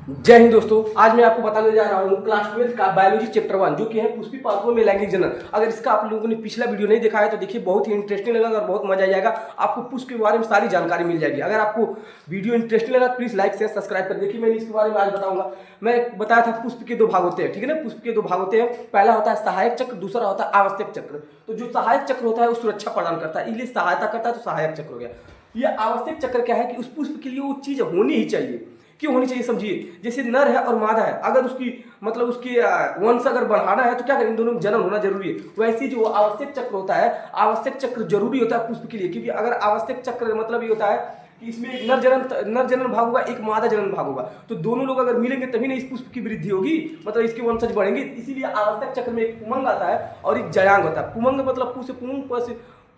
जय हिंद दोस्तों। आज मैं आपको बताने जा रहा हूँ क्लास 12 का बायोलॉजी चैप्टर 1 जो कि है पुष्पी पाथवे में लैंगिक जनन। अगर इसका आप लोगों ने पिछला वीडियो नहीं देखा है तो देखिए, बहुत ही इंटरेस्टिंग लगेगा और बहुत मजा आ जाएगा। आपको पुष्प के बारे में सारी जानकारी मिल जाएगी। अगर आपको वीडियो इंटरेस्टिंग लगा तो प्लीज लाइक शेयर सब्सक्राइब कर देखिए। मैंने इसके बारे में आज बताऊंगा। मैं बताया था पुष्प के दो भाग होते हैं, ठीक है ना। पुष्प के दो भाग होते हैं, पहला होता है सहायक चक्र, दूसरा होता है आवश्यक चक्र। तो जो सहायक चक्र होता है वो सुरक्षा प्रदान करता है, इसलिए सहायता करता है, तो सहायक चक्र हो गया। ये आवश्यक चक्र क्या है कि उस पुष्प के लिए वो चीज होनी ही चाहिए। क्यों होनी चाहिए समझिए। जैसे नर है और मादा है, अगर उसकी मतलब उसकी वंश अगर बढ़ाना है तो क्या करें, इन दोनों में जन्म होना जरूरी है। वैसे जो आवश्यक चक्र होता है, आवश्यक चक्र जरूरी होता है पुष्प के लिए। क्योंकि अगर आवश्यक चक्र मतलब ये होता है कि इसमें एक नर जनन भाग होगा, एक मादा जनन भाग होगा। तो दोनों लोग अगर मिलेंगे तभी ना इस पुष्प की वृद्धि होगी, मतलब इसके वंशज बढ़ेंगे। इसीलिए आवश्यक चक्र में एक पुमंग आता है और एक जयांग होता है। पुमंग मतलब पु से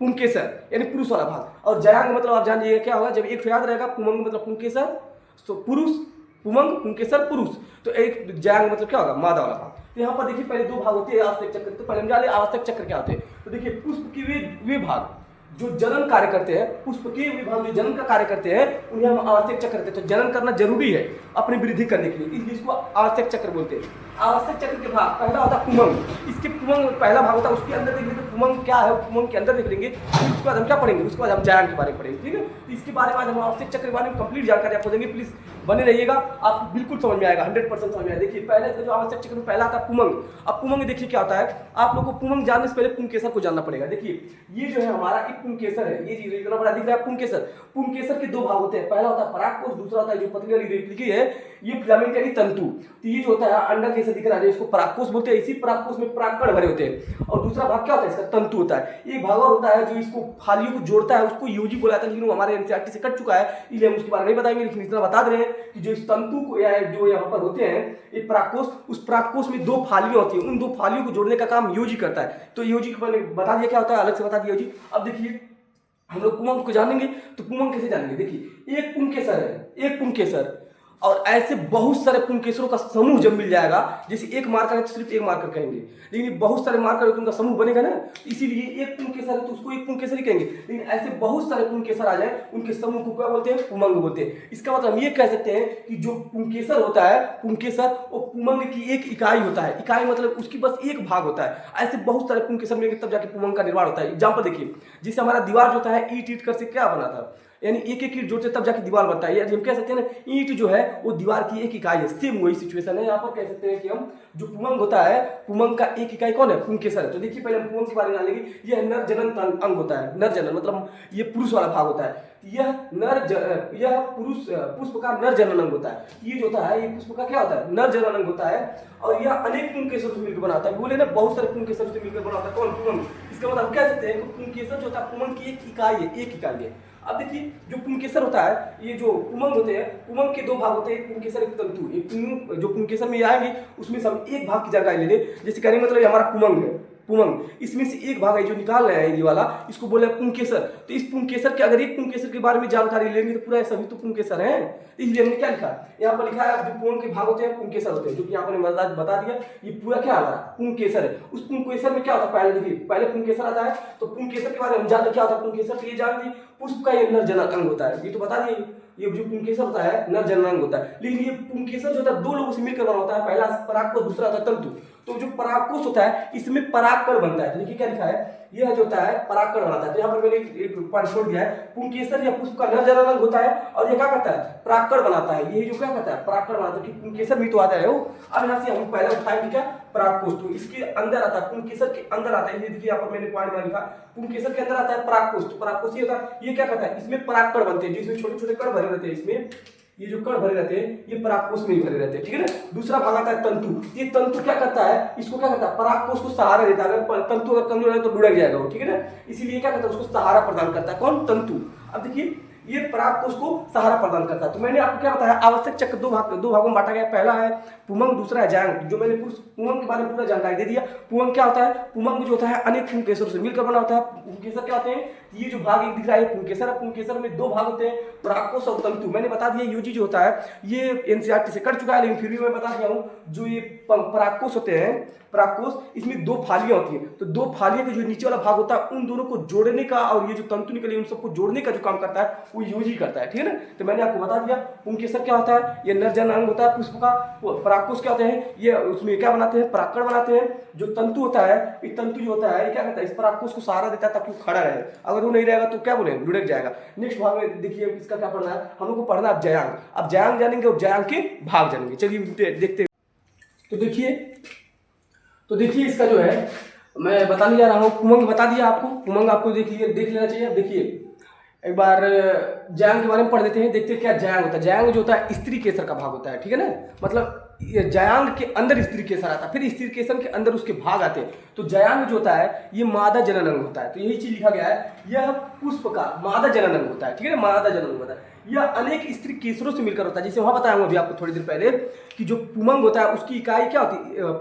पुंकेसर यानी पुरुष वाला भाग, और जयांग मतलब आप जान लीजिएगा क्या होगा। जब एक याद रहेगा, पुमंग मतलब पुंकेसर तो पुरुष, पुमंग पुंकेसर पुरुष, तो एक जयांग मतलब क्या होगा, मादा वाला भाग। तो यहाँ पर देखिए पहले दो भाग होते हैं आवश्यक चक्र। तो पहले हम जान ले आवश्यक चक्र क्या होते हैं। तो देखिए पुष्प के वे भाग जो जनन कार्य करते हैं, पुष्प के विभाग जो जनन का कार्य करते हैं, उन्हें हम आवश्यक चक्र कहते हैं। तो जनन करना जरूरी है अपनी वृद्धि करने के लिए, इसलिए इसको आवश्यक चक्र बोलते हैं। आवश्यक चक्र के भाग पहला होता है पुमंग। इसके पुमंग पहला भाग होता है, उसके अंदर देख लेंगे पुमंग क्या है, पुमंग के अंदर देख लेंगे। फिर उसके बाद हम क्या पढ़ेंगे, उसके बाद हम जयांग के बारे में पढ़ेंगे, ठीक है। तो इसके बारे में आज हम आवश्यक चक्र के बारे में कंप्लीट जानकारी आपको देंगे। प्लीज बने रहिएगा, आपको बिल्कुल समझ में आएगा, 100% समझ में आएगा। देखिए पहले जो आवश्यक चक्र में पहला आता है पुमंग। अब पुमंग देखिए क्या होता है, आप लोगों को पुमंग जानने से पहले पुंकेसर को जानना पड़ेगा। देखिए ये जो है हमारा एक पुंकेसर है, ये इतना बड़ा दिख रहा है पुंकेसर। पुंकेसर के दो भाग होते हैं, पहला होता है परागकोश, दूसरा होता है जो पतली वाली लिखी है ये फिलामेंट यानी तंतु। तो ये जो होता है अंडा जैसा दिख रहा है, इसको परागकोश बोलते हैं। इसी परागकोश में परागकण भरे होते हैं। और दूसरा भाग क्या होता है, इसका तंतु होता है। एक भाग और होता है जो इसको फालियों को जोड़ता है, उसको यूजी बोला जाता है, लेकिन वो हमारे एनसीईआरटी से कट चुका है, इसलिए हम उसके बारे में नहीं बताएंगे। लेकिन इतना बता दे रहे हैं कि जो इस तंतु को या जो यहाँ पर होते हैं ये परागकोश, उस परागकोश में दो फालियां होती है, उन दो फालियों को जोड़ने का काम यूजी करता है। तो यूजी को मैंने बता दिया क्या होता है, अलग से बता दिया यूजी। अब देखिए हम लोग पुमंग को जानेंगे। तो पुमंग कैसे जानेंगे, देखिए एक पुंकेसर है, एक पुंकेसर, और ऐसे बहुत सारे पुंकेसरों का समूह जब मिल जाएगा, जैसे एक मार्कर है तो सिर्फ एक मार्कर कहेंगे, लेकिन बहुत सारे मार्कर है तो उनका समूह बनेगा ना, इसीलिए एक पुंकेसर है तो उसको एक पुंकेसर ही कहेंगे। लेकिन ऐसे बहुत सारे पुंकेसर आ जाए, उनके समूह को क्या बोलते हैं, पुमंग बोलते हैं। इसका मतलब हम ये कह सकते हैं कि जो पुंकेसर होता है, पुंकेसर वो पुमंग की एक इकाई होता है। इकाई मतलब उसकी बस एक भाग होता है। ऐसे बहुत सारे पुंकेसर मिलेंगे तब जाके पुमंग का निर्माण होता है। एग्जाम्पल देखिए, जिससे हमारा दीवार जो होता है ईट ईट कर से क्या बना था, यानी एक एक ईंट जोड़ते तब जाके दीवार बनता है। हम कह सकते हैं ना, ईंट जो है वो दीवार की एक इकाई है। सेम वही सिचुएशन है यहाँ पर। कह सकते हैं कि हम जो पुमंग होता है, पुमंग का एक इकाई कौन है, पुंकेसर है। तो देखिए पहले हम पुमंग के बारे में जान लेंगे। यह नर जनन अंग होता है। नर जनन मतलब ये पुरुष वाला भाग होता है। यह पुरुष पुष्प का नर जनन अंग होता है। ये जो होता है ये पुष्प का क्या होता है, नर जनन अंग होता है। और यह अनेक पुंकेसर से मिलकर बनाता है। बोले ना बहुत सारे पुंकेसर से मिलकर बनाता है कौन, पुमंग। इसका मतलब हम कह सकते हैं कि पुंकेसर जो होता है पुमंग की एक इकाई है, एक इकाई है। अब देखिए जो पुंकेसर होता है, ये जो पुमंग होते हैं, पुमंग के दो भाग होते हैं, पुंकेसर एक तंतु। एक जो पुंकेसर में आएंगे उसमें से हम एक भाग की जानकारी ले लें। जैसे कहने मतलब हमारा पुमंग है, पुमंग, इसमें से एक भाग है जो निकाल रहे हैं ये वाला, इसको बोले पुंकेसर। तो इस पुंकेसर के अगर एक पुंकेसर के बारे में जानकारी लेंगे तो पूरा सभी तो पुंकेसर हैं। इसलिए हमने क्या लिखा, यहाँ पर लिखा है जो पुमंग के भाग होते हैं पुंकेसर होते हैं, जो कि यहाँ पर बता दिया। ये पूरा क्या हमारा पुंकेसर है। उस पुंकेसर में क्या होता है, पहले देखिए पहले पुंकेसर आता है। तो पुंकेसर के बारे में हम जानते क्या होता है पुंकेसर, तो ये जान ली पुष्प का ये नर जनन अंग होता है। ये तो बता दिए, ये जो पुंकेसर होता है नर जनन अंग होता है। लेकिन ये पुंकेसर जो होता है दो लोगों से मिलकर बना होता है, पहला परागकोश, दूसरा होता है तंतु। तो जो परागकोश होता है इसमें परागकण बनता है। तो देखिए क्या लिखा है, यह जो होता है परागकण बनाता है। तो यहाँ पर मैंने एक पॉइंट छोड़ दिया है, पुंकेसर या पुष्प का नर जनन अंग होता है और ये क्या करता है, परागकण बनाता है। ये जो क्या करता है, परागकण बनाता है। पुंकेसर भी तो आता है वो। अब यहाँ से हम पहले उठाएंगे क्या, परागकोश। तो इसके अंदर आता है, पुंकेसर के अंदर आता है। ये देखिए यहाँ पर मैंने पॉइंट बना लिखा, पुंकेसर के अंदर आता है परागकोश। तो परागकोश ये होता है, ये क्या करता है, इसमें परागकण बनते हैं, जिसमें छोटे छोटे कण भरे रहते हैं। इसमें ये जो कण भरे रहते हैं ये परागकोश में ही भरे रहते हैं, ठीक है ना। दूसरा भाग आता है तंतु। ये तंतु क्या करता है, इसको क्या करता है, परागकोश को सहारा देता है। अगर तंतु अगर कमजोर है तो लुढ़क जाएगा वो, ठीक है ना। इसीलिए क्या करता है, उसको सहारा प्रदान करता है कौन, तंतु। अब देखिए ये परागकोश को सहारा प्रदान करता है। तो मैंने आपको क्या बताया, आवश्यक चक्र दो भागों में बांटा गया। पहला है पुमंग, दूसरा है जयांग। जो मैंने पुमंग के बारे में पूरा जानकारी दे दिया। पुमंग क्या होता है, पुमंग जो होता है अनेक पुंकेसरों से मिलकर बना होता है। पुंकेसर क्या होते हैं, ये जो भाग एक दिख रहा है पुंकेसर है। पुंकेसर में दो भाग होते हैं, परागकोश और तंतु। मैंने बता दिया यूजी जो होता है ये एनसीईआरटी से कट चुका है, लेकिन फिर भी मैं बता दिया हूँ जो ये परागकोश होते हैं, परागकोश, इसमें दो फालियां होती है। तो दो फालियां के जो नीचे वाला भाग होता है उन दोनों को जोड़ने का और ये जो तंतु निकले उन सबको जोड़ने का जो काम करता है वो यूजी करता है, ठीक है ना। तो मैंने आपको बता दिया पुंकेसर क्या होता है, ये नर जनन अंग होता है पुष्प का। परागकोश क्या होते हैं, ये उसमें क्या बनाते हैं, परागकण बनाते हैं। जो तंतु होता है, ये तंतु जो होता है ये क्या करता है, इस परागकोश को सहारा देता है ताकि वो खड़ा रहे। अगर वो नहीं रहेगा तो क्या बोले, लुढ़क जाएगा। नेक्स्ट भाग में देखिए इसका क्या पढ़ना है, हम लोग को पढ़ना है जयांग। अब जयांग जानेंगे और जयांग के भाग जानेंगे। चलिए देखते। तो देखिए इसका जो है मैं बताने जा रहा हूँ, पुमंग बता दिया आपको, पुमंग आपको देख लेना चाहिए। अब देखिए एक बार जयांग के बारे में पढ़ लेते हैं, देखते हैं क्या जयांग होता है। जयांग जो होता है स्त्री केसर का भाग होता है, ठीक है ना। मतलब जयांग के अंदर स्त्री केसर आता है, फिर स्त्री केसर के अंदर उसके भाग आते हैं। तो जयांग जो होता है ये मादा जनन अंग होता है। तो यही चीज लिखा गया है, यह पुष्प का मादा जनन अंग होता है, ठीक है ना, मादा जनन अंग होता है। यह अनेक स्त्री केसरों से मिलकर होता है। जैसे वहां बताया हूं अभी आपको थोड़ी देर पहले कि जो पुमंग होता है उसकी इकाई क्या होती है,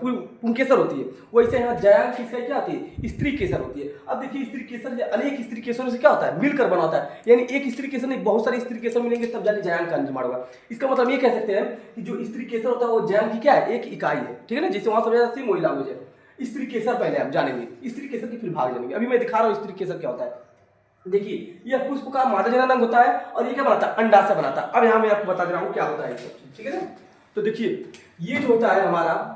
पुंकेसर होती है। वैसे यहाँ जयांग की इकाई क्या होती है, स्त्री केसर होती है। अब देखिए स्त्री केसर अनेक स्त्री केसरों से क्या होता है, मिलकर बना होता है। यानी एक स्त्री केसर नहीं, बहुत सारे स्त्री केसर मिलेंगे तब जाके जयांग का निर्माण होगा। इसका मतलब ये कह सकते हैं कि जो स्त्री केसर होता है वो जयांग की क्या है, एक इकाई है, ठीक है ना। जैसे वहां समझा सेम वही लैंग्वेज है। स्त्री केसर पहले आप जानेंगे, स्त्री केसर के फिर भाग जानेंगे। अभी मैं दिखा रहा हूँ स्त्री केसर क्या होता है। देखिए यह पुष्प का मादा जनन अंग होता है और ये क्या बनाता है, अंडा से बनाता है। अब यहाँ मैं आपको बता दे रहा हूँ क्या होता है सब चीज, ठीक है ना। तो देखिए ये जो होता है हमारा,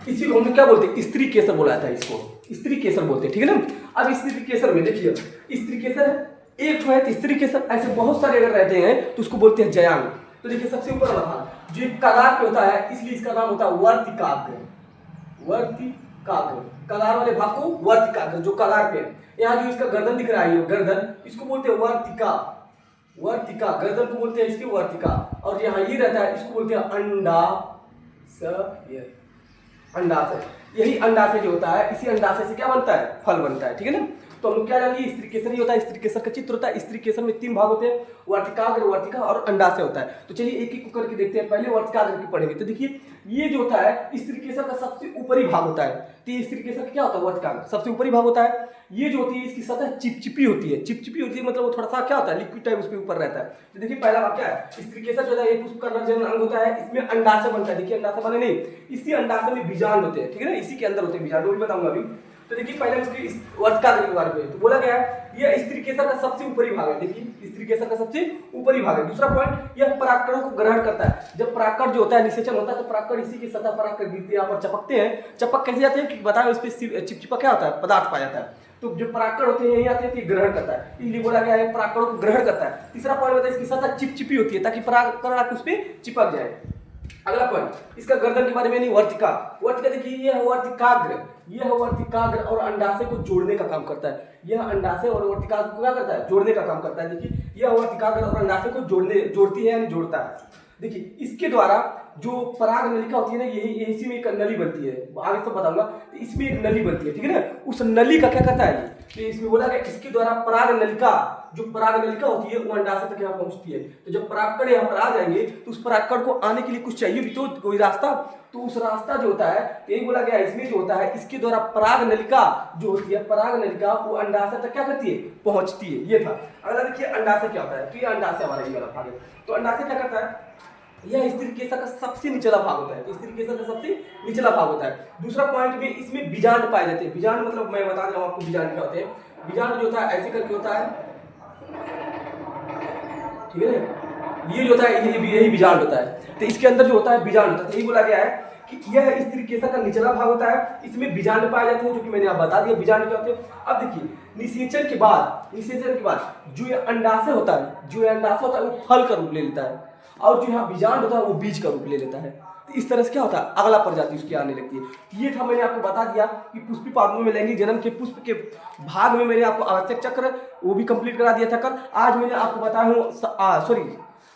इसी को हम क्या बोलते हैं, स्त्री केसर बोला जाता है, इसको स्त्री केसर बोलते हैं, ठीक है ना। अब स्त्री केसर में देखिए स्त्री केसर है, एक तो है स्त्री केसर, ऐसे बहुत सारे अगर रहते हैं तो उसको बोलते हैं जयांग। तो देखिए सबसे ऊपर वाला भाग जो कगार पे होता है, इसलिए इसका नाम होता है वर्तिकाग्र। वर्तिकाग्र, कगार वाले भाग को वर्तिकाग्र, जो कगार पे है। यहाँ जो इसका गर्दन दिख रहा है, गर्दन, इसको बोलते हैं वर्तिका। वर्तिका गर्दन को बोलते हैं इसकी वर्तिका। और यहाँ ये रहता है, इसको बोलते हैं अंडाशय। अंडाशय, यही अंडाशय जो होता है, इसी अंडाशय से क्या बनता है, फल बनता है, ठीक है ना। तो हम लोग क्या जानिए, स्त्री केसर ही होता है। स्त्री केसर का चित्र होता है। स्त्री केसर में तीन भाग होते हैं, वर्तिकाग्र, वर्तिका और अंडाशय होता है। तो चलिए एक एक करके देखते हैं। पहले वर्तिकाग्र की पढ़ेंगे। तो देखिए ये जो होता है स्त्री केसर का सबसे ऊपरी भाग होता है। तो ये स्त्री केसर क्या होता है, वर्तिकाग्र सबसे ऊपरी भाग होता है। ये जो होती है इसकी सतह चिपचिपी होती है। चिपचिपी होती है मतलब वो थोड़ा सा क्या होता है, लिक्विड टाइप उसके ऊपर रहता है। तो देखिए पहला भाग क्या है, स्त्री केसर जो है ये पुष्प का नर जनन अंग होता है। इसमें अंडाशय बनता है। देखिए अंडाशय बने नहीं, इसी अंडाशय में बीजांड होते हैं, ठीक है ना, इसी के अंदर होते हैं बीजांड, वो भी बताऊंगा अभी। तो देखिए पहले इसके वर्तिकाग्र के बारे में तो बोला गया है, यह स्त्री केसर का सबसे ऊपरी भाग है। देखिए स्त्री केसर का सबसे ऊपरी भाग है। दूसरा पॉइंट, यह परागकणों को ग्रहण करता है। जब परागकण जो होता है निषेचन होता है तो परागकण इसी की सतह पर आकर गिरते हैं, यहाँ पर चपकते हैं। चपक कैसे जाते हैं कि बताओ, इस पे चिपचिपा क्या होता है, पदार्थ पाया जाता है। तो जो परागकण होते हैं यही आते हैं, ग्रहण करता है, इसलिए बोला गया है परागकणों को ग्रहण करता है। तीसरा पॉइंट होता है इसकी सतह चिपचिपी होती है ताकि परागकण आकर उस पर चिपक जाए। अगला पॉइंट, इसका गर्दन के बारे में नहीं, वर्तिका। वर्तिका देखिए ये है वर्तिकाग्र, यह वर्तिकाग्र और अंडाशय को जोड़ने का काम करता है। यह अंडाशय और वर्तिकाग्र को क्या करता है, जोड़ने का काम करता है। देखिए यह वर्तिकाग्र और अंडाशय को जोड़ती है यानी जोड़ता है। देखिए इसके द्वारा जो पराग नलिका होती है ना, यही इसी में एक नली बनती है, आगे सब बताऊंगा। तो इसमें एक नली बनती है, ठीक है ना। उस नली का क्या करता है, तो इसमें बोला गया इसके द्वारा पराग नलिका, जो पराग नलिका होती है वो अंडाशय तक यहाँ पहुंचती है। तो जब परागकण यहाँ पर आ जाएंगे तो उस परागकण को आने के लिए कुछ चाहिए भी तो, कोई रास्ता। तो उस रास्ता जो होता है, यही बोला गया इसमें जो होता है, इसके द्वारा पराग नलिका जो होती है, पराग नलिका वो अंडाशय तक क्या करती है, पहुंचती है। ये था। अगला देखिए अंडाशय क्या होता है। तो ये अंडाशय हमारा ये वाला भाग है। तो अंडाशय क्या करता है, यह स्त्री केसर का सबसे निचला भाग होता है। तो स्त्री केसर का सबसे निचला भाग होता है। दूसरा पॉइंट में इसमें बीजांड पाए जाते हैं। बीजांड मतलब मैं बता रहा हूँ आपको बीजांड क्या होते हैं। बीजांड जो होता है ऐसे करके होता है, ठीक है ना, ये जो होता है यही बीजांड होता है। तो इसके अंदर जो होता है बीजांड होता है। तो यही बोला गया है कि यह स्त्री केसर का निचला भाग होता है, इसमें बीजांड पाए जाते हैं, जो कि मैंने आप बता दिया बीजांड क्या होते हैं। अब देखिए निषेचन के बाद जो ये अंडाशय होता है, वो फल का रूप ले लेता है, और जो यहाँ बीजांड होता है वो बीज का रूप ले लेता है। तो इस तरह से क्या होता है, अगला प्रजाति उसकी आने लगती है। ये था, मैंने आपको बता दिया कि पुष्पी पादपों में लैंगिक जनन के पुष्प के भाग में मैंने आपको आवश्यक चक्र वो भी कंप्लीट करा दिया था कल। आज मैंने आपको बताया हूँ,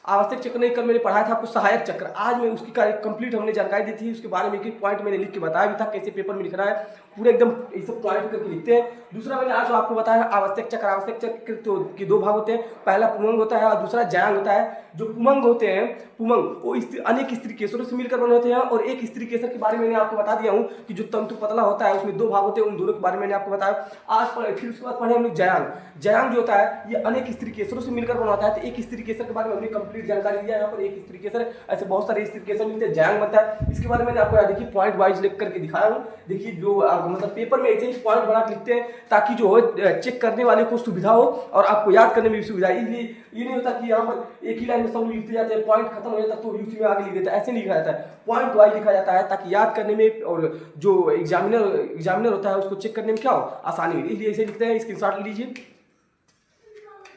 आवश्यक चक्र नहीं, कल मैंने पढ़ाया था आपको सहायक चक्र। आज मैं उसकी कंप्लीट हमने जानकारी दी थी, उसके बारे में एक पॉइंट मैंने लिख के बताया भी था कैसे पेपर में लिखना है, पूरे एकदम ये सब पॉइंट करके लिखते हैं। दूसरा मैंने आज आपको बताया आवश्यक चक्र। आवश्यक चक्र तो के दो भाग होते हैं, पहला पुमंग होता है और दूसरा जयांग होता है। जो पुमंग होते हैं, पुमंग वो अनेक स्त्री केसरों से मिलकर बने होते हैं, और एक स्त्री केसर के बारे में मैंने आपको बता दिया हूँ कि जो तंतु पतला होता है उसमें दो भाग होते हैं, उन दोनों के बारे में मैंने आपको बताया। आज फिर उसके बाद पढ़े हम लोग जयांग। जयांग जो होता है ये अनेक स्त्री केसरों से मिलकर बना होता है। तो एक स्त्री केसर के बारे में हमने कंप्लीट जानकारी दिया। यहाँ पर एक स्त्री केसर, ऐसे बहुत सारे स्त्री केसर मिलते हैं, जयांग बनता है। इसके बारे में मैंने आपको देखिए पॉइंट वाइज लिख करके दिखाया हूँ। देखिए जो मतलब पेपर में ऐसे ही पॉइंट बना के लिखते हैं ताकि जो हो चेक करने वाले को सुविधा हो और आपको याद करने में भी सुविधा। इसलिए ये नहीं होता कि यहाँ पर एक ही लाइन में सब लिखते जाते हैं, पॉइंट खत्म हो जाता है तो उसी में आगे लिख देता है, ऐसे नहीं लिखा जाता है, पॉइंट वाइज लिखा जाता है ताकि याद करने में और जो एग्जामिनर होता है उसको चेक करने में क्या हो, आसानी हो। इसलिए ऐसे लिखते हैं, स्क्रीनशॉट लीजिए।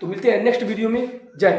तो मिलते हैं नेक्स्ट वीडियो में। जय हिंद।